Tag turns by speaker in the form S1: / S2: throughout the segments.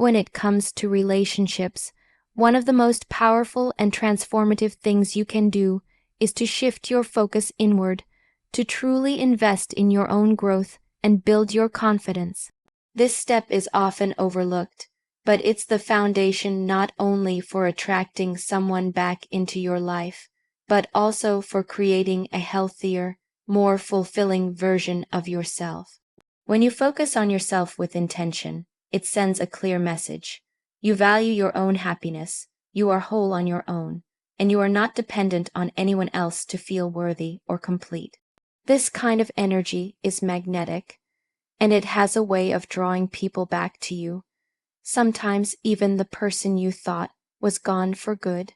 S1: When it comes to relationships, one of the most powerful and transformative things you can do is to shift your focus inward, to truly invest in your own growth and build your confidence. This step is often overlooked, but it's the foundation not only for attracting someone back into your life, but also for creating a healthier, more fulfilling version of yourself. When you focus on yourself with intention, it sends a clear message. You value your own happiness, you are whole on your own, and you are not dependent on anyone else to feel worthy or complete. This kind of energy is magnetic, and it has a way of drawing people back to you, sometimes even the person you thought was gone for good.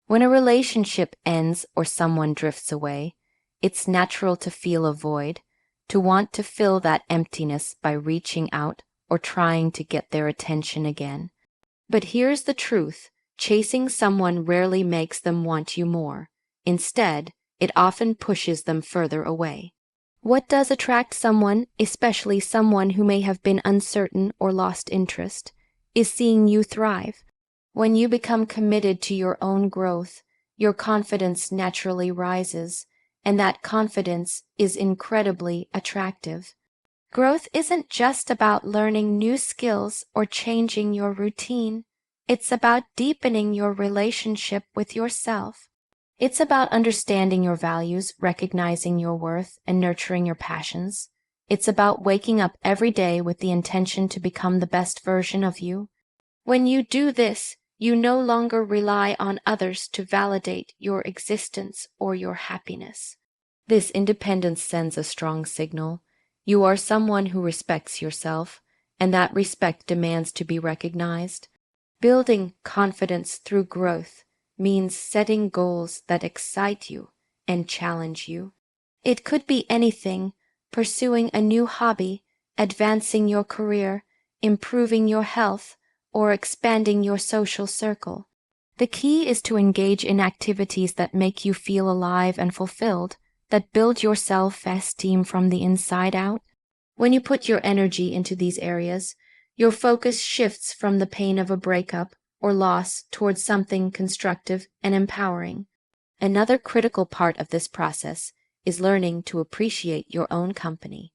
S1: When a relationship ends or someone drifts away, it's natural to feel a void, to want to fill that emptiness by reaching out or trying to get their attention again. But here's the truth: chasing someone rarely makes them want you more. Instead, it often pushes them further away. What does attract someone, especially someone who may have been uncertain or lost interest, is seeing you thrive. When you become committed to your own growth, your confidence naturally rises, and that confidence is incredibly attractive. Growth isn't just about learning new skills or changing your routine. It's about deepening your relationship with yourself. It's about understanding your values, recognizing your worth, and nurturing your passions. It's about waking up every day with the intention to become the best version of you. When you do this, you no longer rely on others to validate your existence or your happiness. This independence sends a strong signal. You are someone who respects yourself, and that respect demands to be recognized. Building confidence through growth means setting goals that excite you and challenge you. It could be anything: pursuing a new hobby, advancing your career, improving your health, or expanding your social circle. The key is to engage in activities that make you feel alive and fulfilled, that build your self-esteem from the inside out. When you put your energy into these areas, your focus shifts from the pain of a breakup or loss towards something constructive and empowering. Another critical part of this process is learning to appreciate your own company.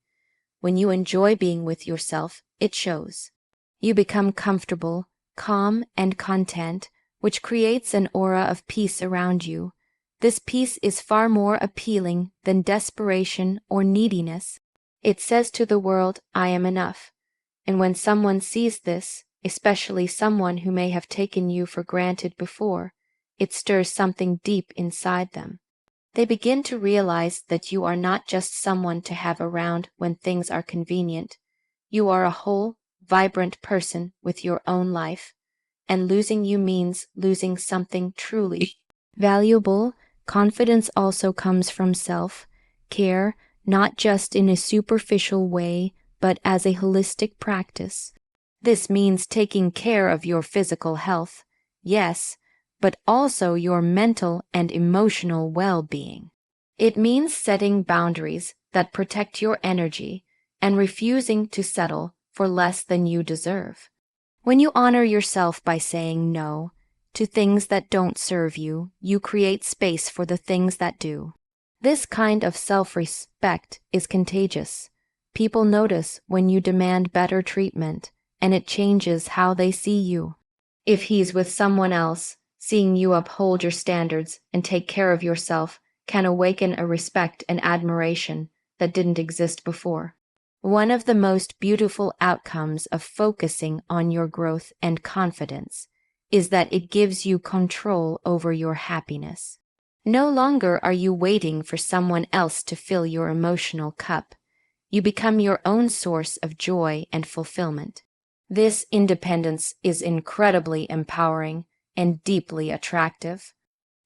S1: When you enjoy being with yourself, it shows. You become comfortable, calm, and content, which creates an aura of peace around you. This peace is far more appealing than desperation or neediness. It says to the world, "I am enough." And when someone sees this, especially someone who may have taken you for granted before, it stirs something deep inside them. They begin to realize that you are not just someone to have around when things are convenient. You are a whole, vibrant person with your own life, and losing you means losing something truly valuable. Confidence also comes from self-care, not just in a superficial way, but as a holistic practice. This means taking care of your physical health, yes, but also your mental and emotional well-being. It means setting boundaries that protect your energy and refusing to settle for less than you deserve. When you honor yourself by saying no to things that don't serve you, you create space for the things that do. This kind of self-respect is contagious. People notice when you demand better treatment, and it changes how they see you. If he's with someone else, seeing you uphold your standards and take care of yourself can awaken a respect and admiration that didn't exist before. One of the most beautiful outcomes of focusing on your growth and confidence is that it gives you control over your happiness. No longer are you waiting for someone else to fill your emotional cup. You become your own source of joy and fulfillment. This independence is incredibly empowering and deeply attractive.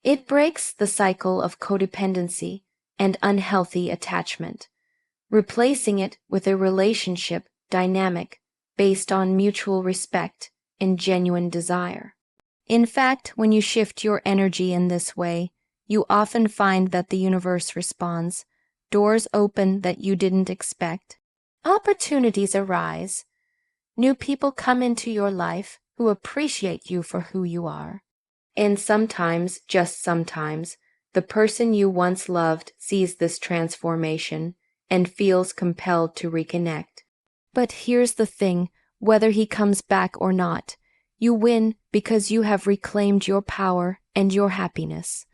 S1: It breaks the cycle of codependency and unhealthy attachment, replacing it with a relationship dynamic based on mutual respect and genuine desire. In fact, when you shift your energy in this way, you often find that the universe responds. Doors open that you didn't expect. Opportunities arise. New people come into your life who appreciate you for who you are. And sometimes, just sometimes, the person you once loved sees this transformation and feels compelled to reconnect. But here's the thing, whether he comes back or not, you win because you have reclaimed your power and your happiness.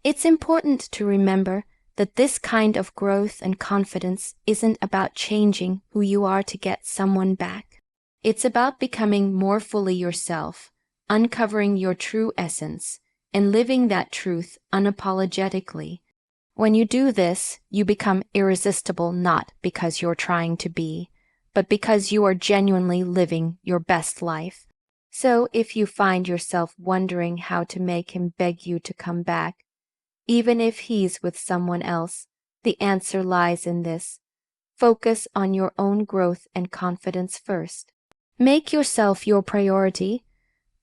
S1: It's important to remember that this kind of growth and confidence isn't about changing who you are to get someone back. It's about becoming more fully yourself, uncovering your true essence, and living that truth unapologetically. When you do this, you become irresistible not because you're trying to be, but because you are genuinely living your best life. So if you find yourself wondering how to make him beg you to come back, even if he's with someone else, the answer lies in this. Focus on your own growth and confidence first. Make yourself your priority.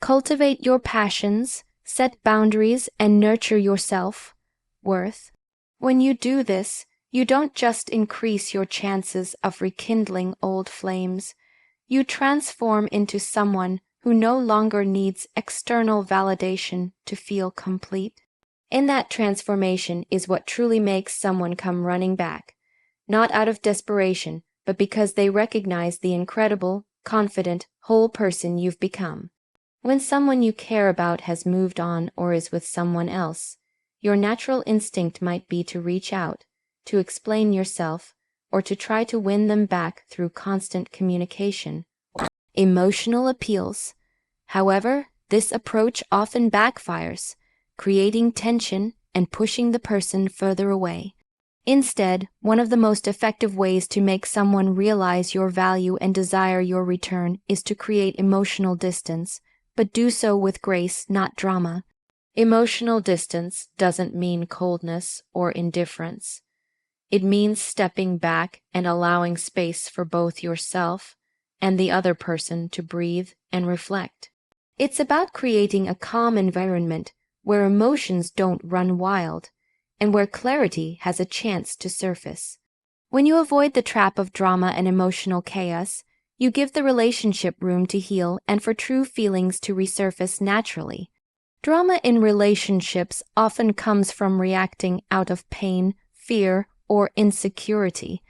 S1: Cultivate your passions, set boundaries, and nurture your self-worth. When you do this, you don't just increase your chances of rekindling old flames. You transform into someone who no longer needs external validation to feel complete. And that transformation is what truly makes someone come running back, not out of desperation, but because they recognize the incredible, confident, whole person you've become. When someone you care about has moved on or is with someone else, your natural instinct might be to reach out, to explain yourself, or to try to win them back through constant communication. Emotional appeals. However, this approach often backfires, creating tension and pushing the person further away. Instead, one of the most effective ways to make someone realize your value and desire your return is to create emotional distance, but do so with grace, not drama. Emotional distance doesn't mean coldness or indifference. It means stepping back and allowing space for both yourself and the other person to breathe and reflect. It's about creating a calm environment where emotions don't run wild and where clarity has a chance to surface. When you avoid the trap of drama and emotional chaos, you give the relationship room to heal and for true feelings to resurface naturally. Drama in relationships often comes from reacting out of pain, fear, or insecurity.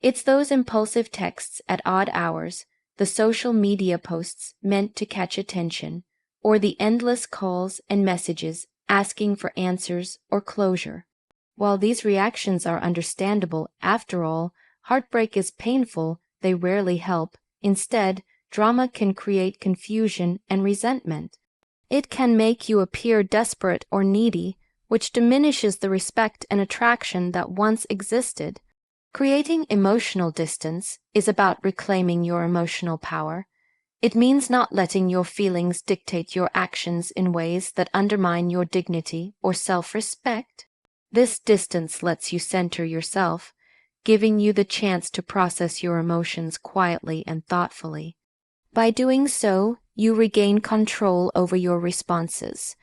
S1: It's those impulsive texts at odd hours, the social media posts meant to catch attention, or the endless calls and messages asking for answers or closure. While these reactions are understandable, after all, heartbreak is painful, they rarely help. Instead, drama can create confusion and resentment. It can make you appear desperate or needy, which diminishes the respect and attraction that once existed. Creating emotional distance is about reclaiming your emotional power. It means not letting your feelings dictate your actions in ways that undermine your dignity or self-respect. This distance lets you center yourself, giving you the chance to process your emotions quietly and thoughtfully. By doing so, you regain control over your responses,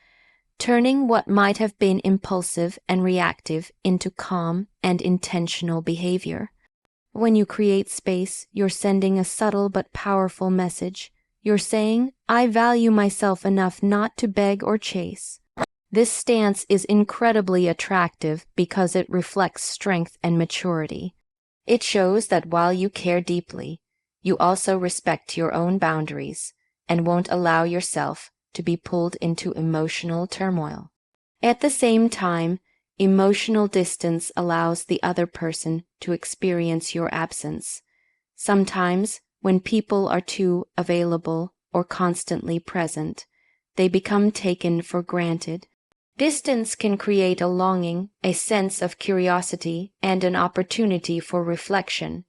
S1: turning what might have been impulsive and reactive into calm and intentional behavior. When you create space, you're sending a subtle but powerful message. You're saying, I value myself enough not to beg or chase. This stance is incredibly attractive because it reflects strength and maturity. It shows that while you care deeply, you also respect your own boundaries and won't allow yourself to be pulled into emotional turmoil. At the same time, emotional distance allows the other person to experience your absence. Sometimes, when people are too available or constantly present, they become taken for granted. Distance can create a longing, a sense of curiosity, and an opportunity for reflection.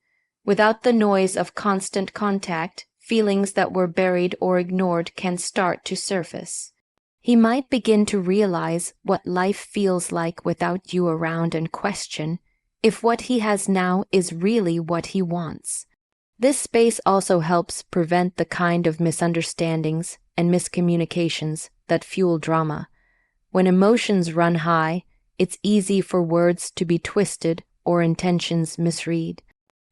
S1: Without the noise of constant contact, feelings that were buried or ignored can start to surface. He might begin to realize what life feels like without you around and question if what he has now is really what he wants. This space also helps prevent the kind of misunderstandings and miscommunications that fuel drama. When emotions run high, it's easy for words to be twisted or intentions misread.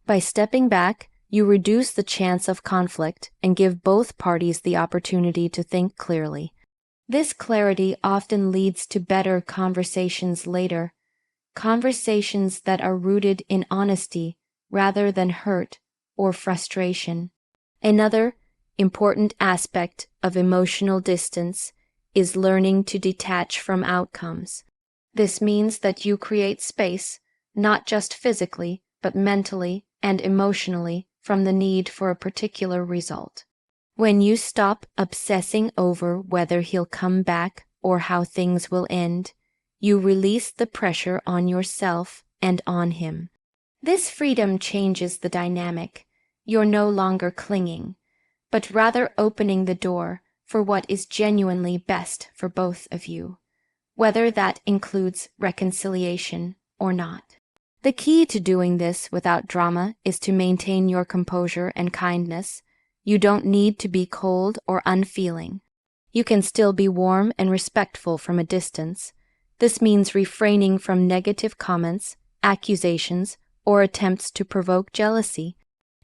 S1: By stepping back, You reduce the chance of conflict and give both parties the opportunity to think clearly. This clarity often leads to better conversations later, conversations that are rooted in honesty rather than hurt or frustration. Another important aspect of emotional distance is learning to detach from outcomes. This means that you create space, not just physically, but mentally and emotionally, from the need for a particular result. When you stop obsessing over whether he'll come back or how things will end, you release the pressure on yourself and on him. This freedom changes the dynamic. You're no longer clinging, but rather opening the door for what is genuinely best for both of you, whether that includes reconciliation or not. The key to doing this without drama is to maintain your composure and kindness. You don't need to be cold or unfeeling. You can still be warm and respectful from a distance. This means refraining from negative comments, accusations, or attempts to provoke jealousy.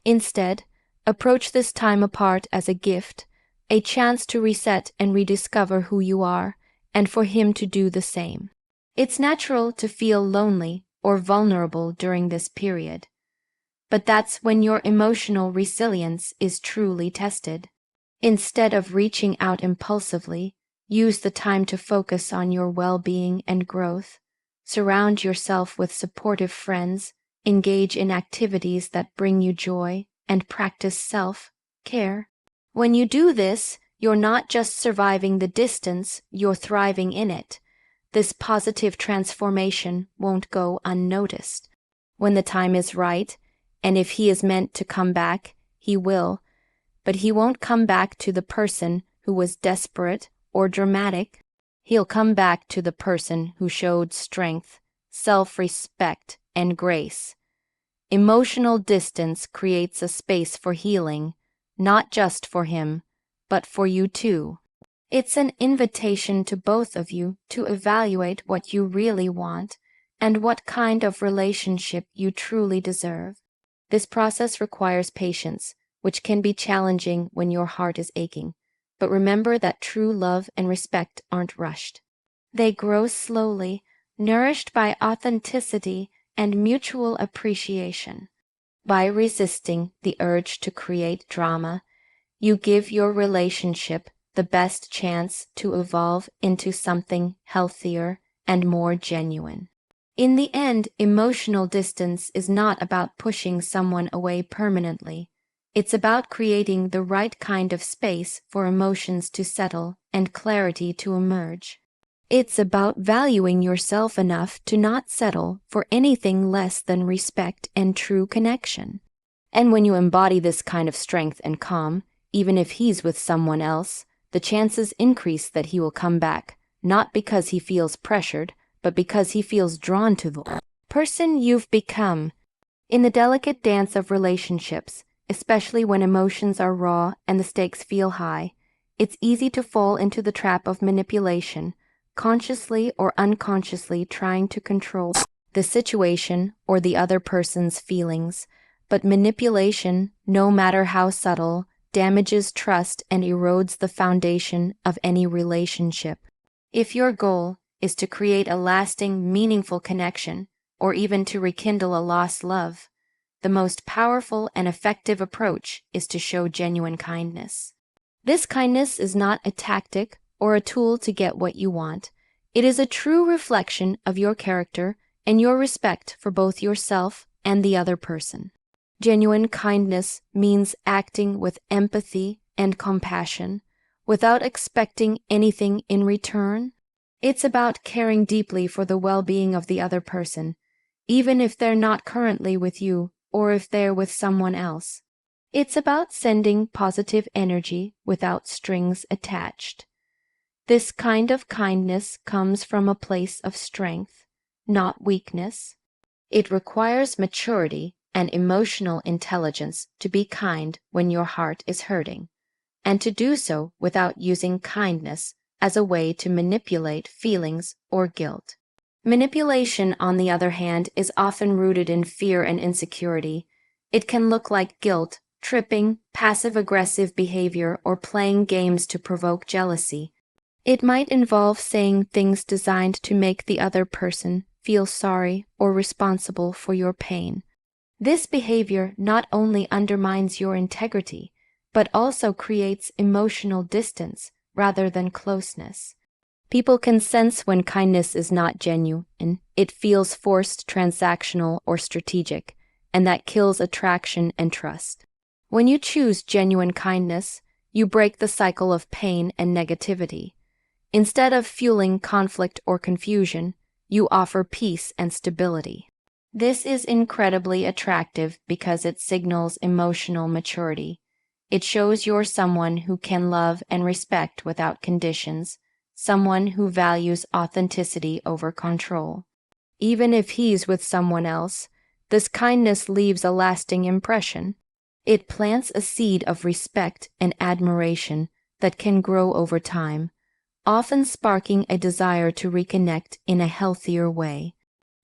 S1: Instead, approach this time apart as a gift, a chance to reset and rediscover who you are, and for him to do the same. It's natural to feel lonely or vulnerable during this period, but that's when your emotional resilience is truly tested. Instead of reaching out impulsively, use the time to focus on your well-being and growth. Surround yourself with supportive friends, engage in activities that bring you joy, and practice self-care. When you do this, you're not just surviving the distance, you're thriving in it. This positive transformation won't go unnoticed. When the time is right, and if he is meant to come back, he will, but he won't come back to the person who was desperate or dramatic. He'll come back to the person who showed strength, self-respect, and grace. Emotional distance creates a space for healing, not just for him, but for you too. It's an invitation to both of you to evaluate what you really want and what kind of relationship you truly deserve. This process requires patience, which can be challenging when your heart is aching. But remember that true love and respect aren't rushed. They grow slowly, nourished by authenticity and mutual appreciation. By resisting the urge to create drama, you give your relationship the best chance to evolve into something healthier and more genuine. In the end, emotional distance is not about pushing someone away permanently. It's about creating the right kind of space for emotions to settle and clarity to emerge. It's about valuing yourself enough to not settle for anything less than respect and true connection. And when you embody this kind of strength and calm, even if he's with someone else, the chances increase that he will come back, not because he feels pressured, but because he feels drawn to the person you've become. In the delicate dance of relationships, especially when emotions are raw and the stakes feel high, it's easy to fall into the trap of manipulation, consciously or unconsciously trying to control the situation or the other person's feelings. But manipulation, no matter how subtle, damages trust and erodes the foundation of any relationship. If your goal is to create a lasting, meaningful connection, or even to rekindle a lost love, the most powerful and effective approach is to show genuine kindness. This kindness is not a tactic or a tool to get what you want. It is a true reflection of your character and your respect for both yourself and the other person. Genuine kindness means acting with empathy and compassion without expecting anything in return. It's about caring deeply for the well-being of the other person, even if they're not currently with you or if they're with someone else. It's about sending positive energy without strings attached. This kind of kindness comes from a place of strength, not weakness. It requires maturity and emotional intelligence to be kind when your heart is hurting, and to do so without using kindness as a way to manipulate feelings or guilt. Manipulation, on the other hand, is often rooted in fear and insecurity. It can look like guilt, tripping, passive-aggressive behavior, or playing games to provoke jealousy. It might involve saying things designed to make the other person feel sorry or responsible for your pain. This behavior not only undermines your integrity, but also creates emotional distance rather than closeness. People can sense when kindness is not genuine. It feels forced, transactional, or strategic, and that kills attraction and trust. When you choose genuine kindness, you break the cycle of pain and negativity. Instead of fueling conflict or confusion, you offer peace and stability. This is incredibly attractive because it signals emotional maturity. It shows you're someone who can love and respect without conditions, someone who values authenticity over control. Even if he's with someone else, this kindness leaves a lasting impression. It plants a seed of respect and admiration that can grow over time, often sparking a desire to reconnect in a healthier way.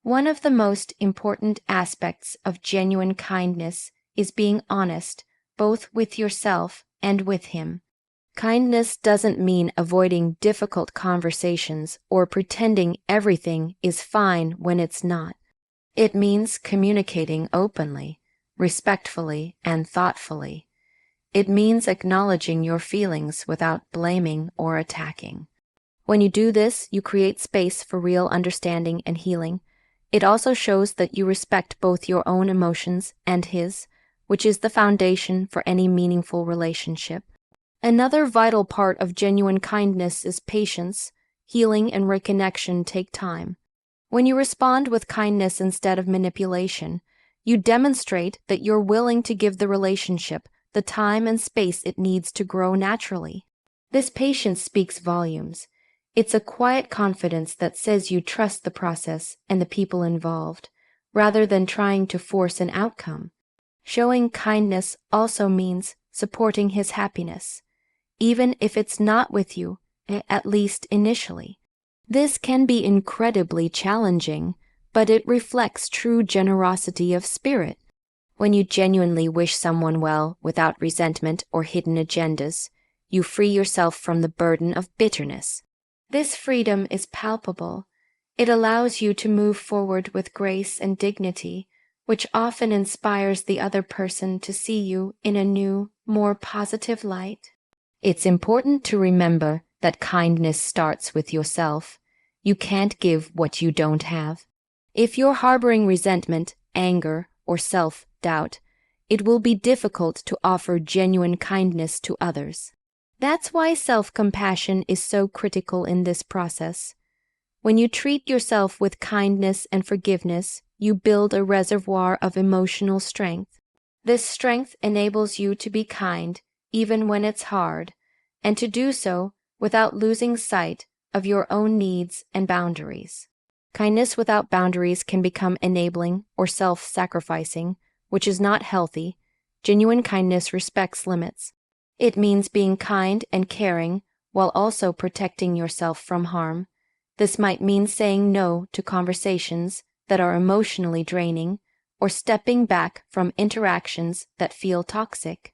S1: One of the most important aspects of genuine kindness is being honest, both with yourself and with him. Kindness doesn't mean avoiding difficult conversations or pretending everything is fine when it's not. It means communicating openly, respectfully, and thoughtfully. It means acknowledging your feelings without blaming or attacking. When you do this, you create space for real understanding and healing. It also shows that you respect both your own emotions and his, which is the foundation for any meaningful relationship. Another vital part of genuine kindness is patience. Healing and reconnection take time. When you respond with kindness instead of manipulation, you demonstrate that you're willing to give the relationship the time and space it needs to grow naturally. This patience speaks volumes. It's a quiet confidence that says you trust the process and the people involved, rather than trying to force an outcome. Showing kindness also means supporting his happiness, even if it's not with you, at least initially. This can be incredibly challenging, but it reflects true generosity of spirit. When you genuinely wish someone well without resentment or hidden agendas, you free yourself from the burden of bitterness. This freedom is palpable. It allows you to move forward with grace and dignity, which often inspires the other person to see you in a new, more positive light. It's important to remember that kindness starts with yourself. You can't give what you don't have. If you're harboring resentment, anger, or self-doubt, it will be difficult to offer genuine kindness to others. That's why self-compassion is so critical in this process. When you treat yourself with kindness and forgiveness, you build a reservoir of emotional strength. This strength enables you to be kind, even when it's hard, and to do so without losing sight of your own needs and boundaries. Kindness without boundaries can become enabling or self-sacrificing, which is not healthy. Genuine kindness respects limits. It means being kind and caring while also protecting yourself from harm. This might mean saying no to conversations that are emotionally draining or stepping back from interactions that feel toxic.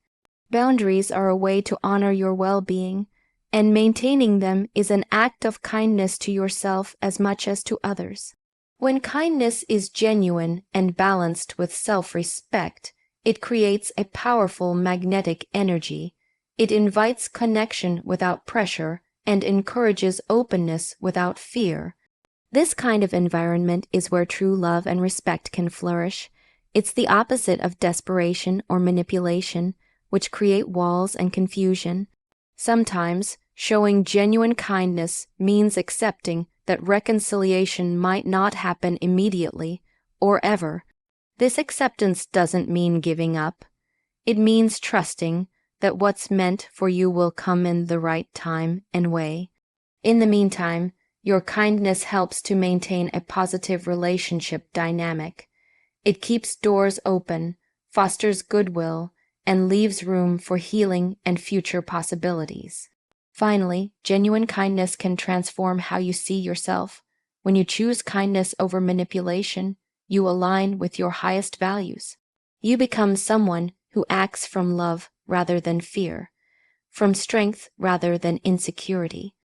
S1: Boundaries are a way to honor your well-being, and maintaining them is an act of kindness to yourself as much as to others. When kindness is genuine and balanced with self-respect, it creates a powerful magnetic energy. It invites connection without pressure and encourages openness without fear. This kind of environment is where true love and respect can flourish. It's the opposite of desperation or manipulation, which create walls and confusion. Sometimes, showing genuine kindness means accepting that reconciliation might not happen immediately or ever. This acceptance doesn't mean giving up. It means trusting that what's meant for you will come in the right time and way. In the meantime, your kindness helps to maintain a positive relationship dynamic. It keeps doors open, fosters goodwill, and leaves room for healing and future possibilities. Finally, genuine kindness can transform how you see yourself. When you choose kindness over manipulation, you align with your highest values. You become someone who acts from love rather than fear, from strength rather than insecurity.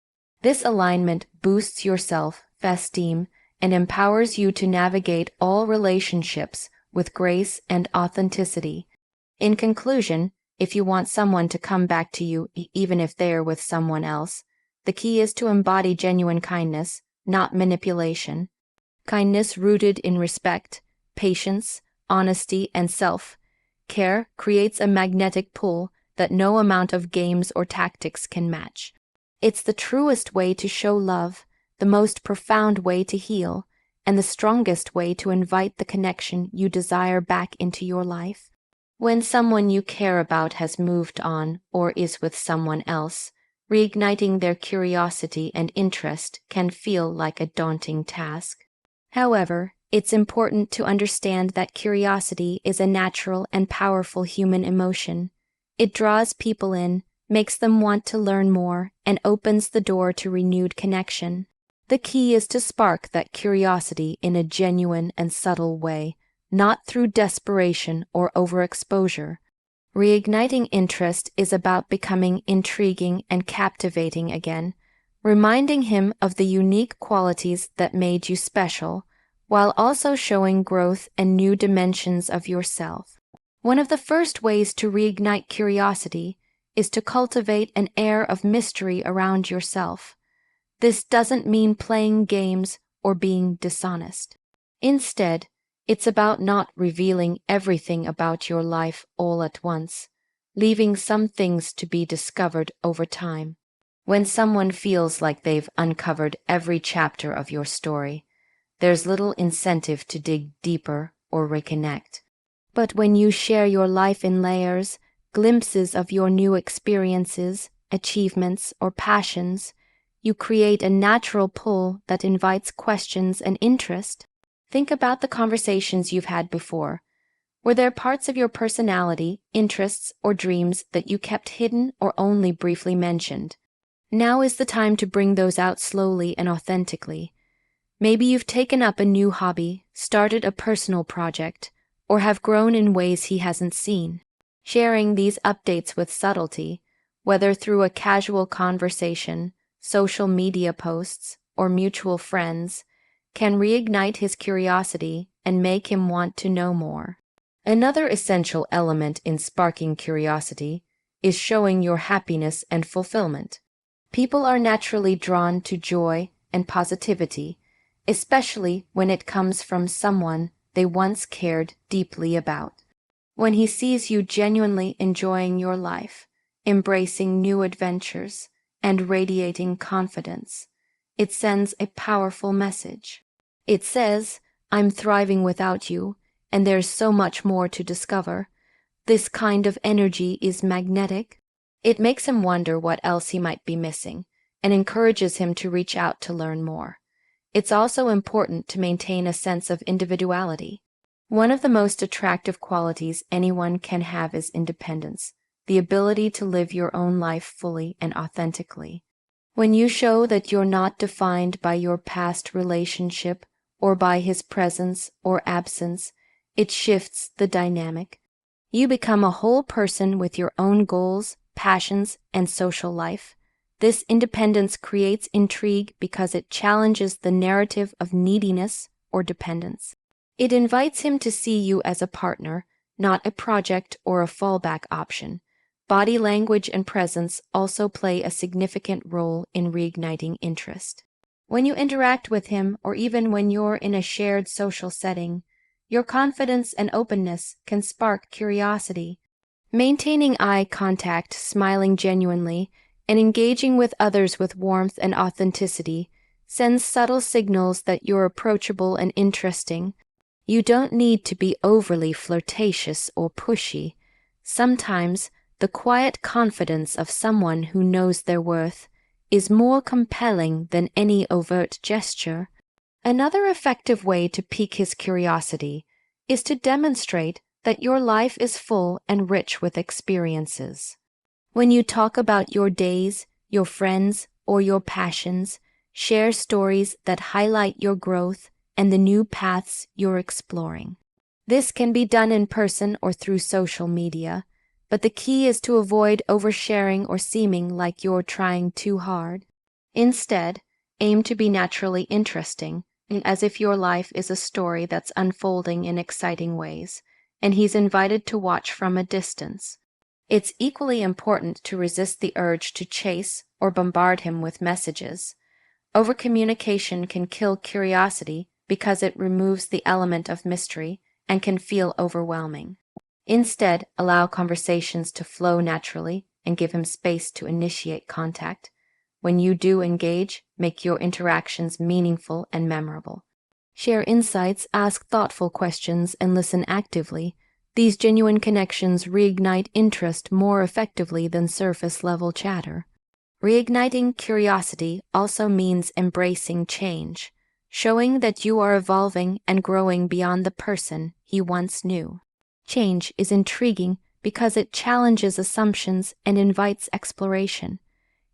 S1: This alignment boosts your self-esteem and empowers you to navigate all relationships with grace and authenticity. In conclusion, if you want someone to come back to you even if they're with someone else, the key is to embody genuine kindness, not manipulation. Kindness rooted in respect, patience, honesty, and self-care creates a magnetic pull that no amount of games or tactics can match. It's the truest way to show love, the most profound way to heal, and the strongest way to invite the connection you desire back into your life. When someone you care about has moved on or is with someone else, reigniting their curiosity and interest can feel like a daunting task. However, it's important to understand that curiosity is a natural and powerful human emotion. It draws people in, makes them want to learn more, and opens the door to renewed connection. The key is to spark that curiosity in a genuine and subtle way, not through desperation or overexposure. Reigniting interest is about becoming intriguing and captivating again, reminding him of the unique qualities that made you special, while also showing growth and new dimensions of yourself. One of the first ways to reignite curiosity is to cultivate an air of mystery around yourself. This doesn't mean playing games or being dishonest. Instead, it's about not revealing everything about your life all at once, leaving some things to be discovered over time. When someone feels like they've uncovered every chapter of your story, there's little incentive to dig deeper or reconnect. But when you share your life in layers, glimpses of your new experiences, achievements, or passions, you create a natural pull that invites questions and interest. Think about the conversations you've had before. Were there parts of your personality, interests, or dreams that you kept hidden or only briefly mentioned? Now is the time to bring those out slowly and authentically. Maybe you've taken up a new hobby, started a personal project, or have grown in ways he hasn't seen. Sharing these updates with subtlety, whether through a casual conversation, social media posts, or mutual friends, can reignite his curiosity and make him want to know more. Another essential element in sparking curiosity is showing your happiness and fulfillment. People are naturally drawn to joy and positivity, especially when it comes from someone they once cared deeply about. When he sees you genuinely enjoying your life, embracing new adventures, and radiating confidence, it sends a powerful message. It says, "I'm thriving without you, and there's so much more to discover." This kind of energy is magnetic. It makes him wonder what else he might be missing, and encourages him to reach out to learn more. It's also important to maintain a sense of individuality. One of the most attractive qualities anyone can have is independence, the ability to live your own life fully and authentically. When you show that you're not defined by your past relationship or by his presence or absence, it shifts the dynamic. You become a whole person with your own goals, passions, and social life. This independence creates intrigue because it challenges the narrative of neediness or dependence. It invites him to see you as a partner, not a project or a fallback option. Body language and presence also play a significant role in reigniting interest. When you interact with him, or even when you're in a shared social setting, your confidence and openness can spark curiosity. Maintaining eye contact, smiling genuinely, and engaging with others with warmth and authenticity sends subtle signals that you're approachable and interesting. You don't need to be overly flirtatious or pushy. Sometimes, the quiet confidence of someone who knows their worth is more compelling than any overt gesture. Another effective way to pique his curiosity is to demonstrate that your life is full and rich with experiences. When you talk about your days, your friends, or your passions, share stories that highlight your growth and the new paths you're exploring. This can be done in person or through social media, but the key is to avoid oversharing or seeming like you're trying too hard. Instead, aim to be naturally interesting, as if your life is a story that's unfolding in exciting ways, and he's invited to watch from a distance. It's equally important to resist the urge to chase or bombard him with messages. Overcommunication can kill curiosity because it removes the element of mystery and can feel overwhelming. Instead, allow conversations to flow naturally and give him space to initiate contact. When you do engage, make your interactions meaningful and memorable. Share insights, ask thoughtful questions, and listen actively. These genuine connections reignite interest more effectively than surface-level chatter. Reigniting curiosity also means embracing change, showing that you are evolving and growing beyond the person he once knew. Change is intriguing because it challenges assumptions and invites exploration.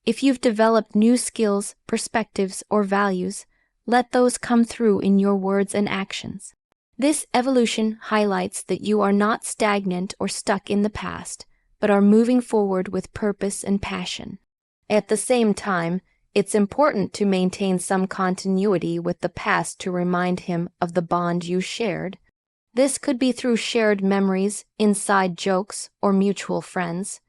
S1: If you've developed new skills, perspectives, or values, let those come through in your words and actions. This evolution highlights that you are not stagnant or stuck in the past, but are moving forward with purpose and passion. At the same time, it's important to maintain some continuity with the past to remind him of the bond you shared. This could be through shared memories, inside jokes, or mutual friends.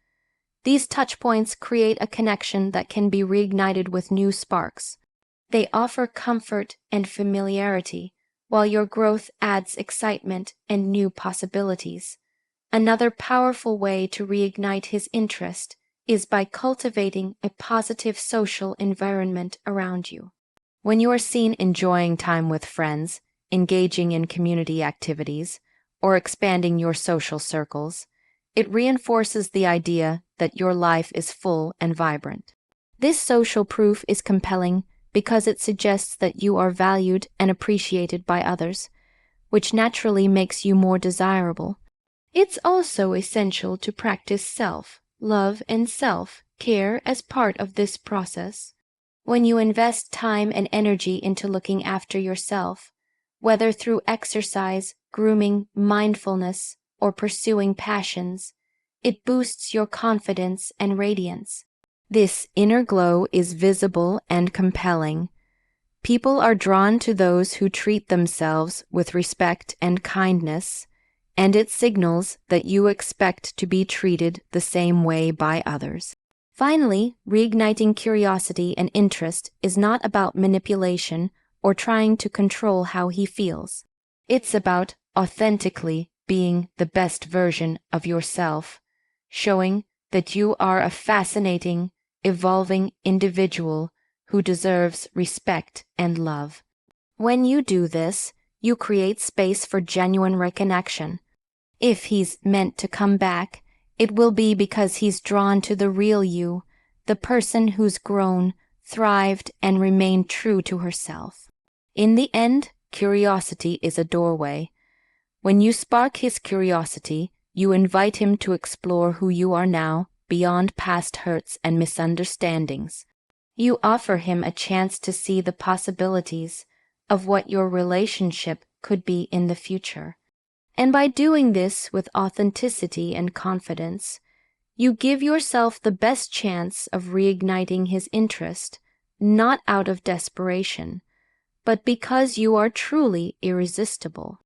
S1: These touchpoints create a connection that can be reignited with new sparks. They offer comfort and familiarity, while your growth adds excitement and new possibilities. Another powerful way to reignite his interest is by cultivating a positive social environment around you. When you are seen enjoying time with friends, engaging in community activities, or expanding your social circles, it reinforces the idea that your life is full and vibrant. This social proof is compelling because it suggests that you are valued and appreciated by others, which naturally makes you more desirable. It's also essential to practice self-love and self-care as part of this process. When you invest time and energy into looking after yourself, whether through exercise, grooming, mindfulness, or pursuing passions, it boosts your confidence and radiance. This inner glow is visible and compelling. People are drawn to those who treat themselves with respect and kindness, and it signals that you expect to be treated the same way by others. Finally, reigniting curiosity and interest is not about manipulation or trying to control how he feels. It's about authentically being the best version of yourself, showing that you are a fascinating, evolving individual who deserves respect and love. When you do this, you create space for genuine reconnection. If he's meant to come back, it will be because he's drawn to the real you, the person who's grown, thrived, and remained true to herself. In the end, curiosity is a doorway. When you spark his curiosity, you invite him to explore who you are now, beyond past hurts and misunderstandings. You offer him a chance to see the possibilities of what your relationship could be in the future. And by doing this with authenticity and confidence, you give yourself the best chance of reigniting his interest, not out of desperation, but because you are truly irresistible.